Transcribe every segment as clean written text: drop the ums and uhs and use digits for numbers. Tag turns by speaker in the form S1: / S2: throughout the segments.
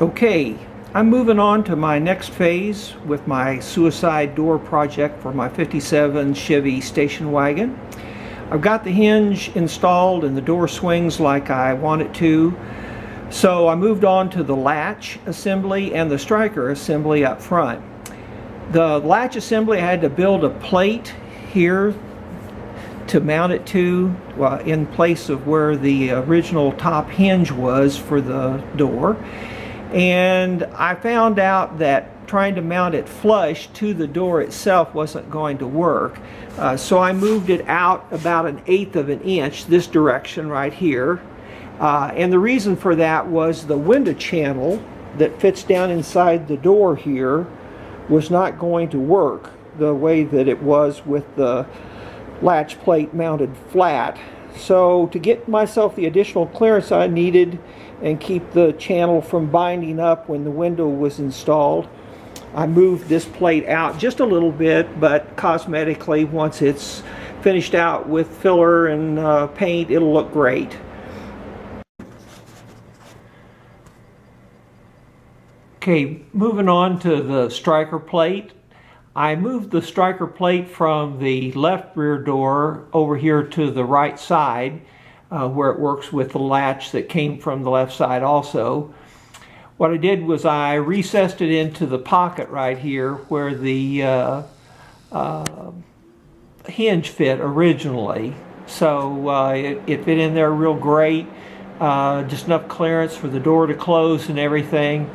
S1: Okay, I'm moving on to my next phase with my suicide door project for my 57 Chevy station wagon. I've got the hinge installed and the door swings like I want it to. So I moved on to the latch assembly and the striker assembly up front. The latch assembly, I had to build a plate here to mount it to, in place of where the original top hinge was for the door. And I found out that trying to mount it flush to the door itself wasn't going to work. So I moved it out about 1/8 of an inch this direction right here. And the reason for that was the window channel that fits down inside the door here was not going to work the way that it was with the latch plate mounted flat. So to get myself the additional clearance I needed and keep the channel from binding up when the window was installed, I moved this plate out just a little bit, but cosmetically, once it's finished out with filler and paint, it'll look great. Okay, moving on to the striker plate. I moved the striker plate from the left rear door over here to the right side, where it works with the latch that came from the left side also. What I did was I recessed it into the pocket right here where the hinge fit originally. So it fit in there real great, just enough clearance for the door to close and everything.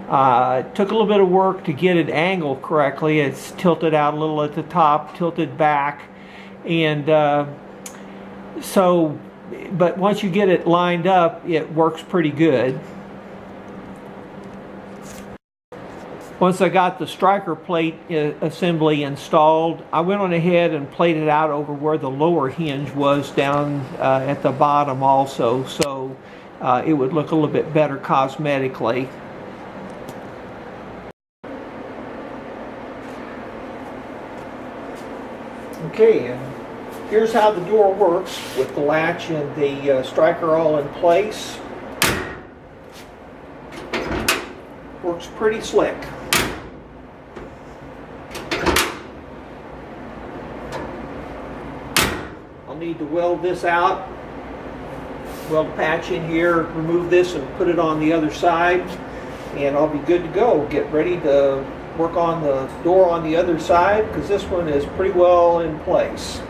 S1: It took a little bit of work to get it angled correctly. It's tilted out a little at the top, tilted back, and but once you get it lined up, it works pretty good. Once I got the striker plate assembly installed, I went on ahead and plated out over where the lower hinge was down at the bottom also, so it would look a little bit better cosmetically. Okay, and here's how the door works with the latch and the striker all in place. Works pretty slick. I'll need to weld this out, weld a patch in here, remove this and put it on the other side, and I'll be good to go. Get ready to work on the door on the other side because this one is pretty well in place.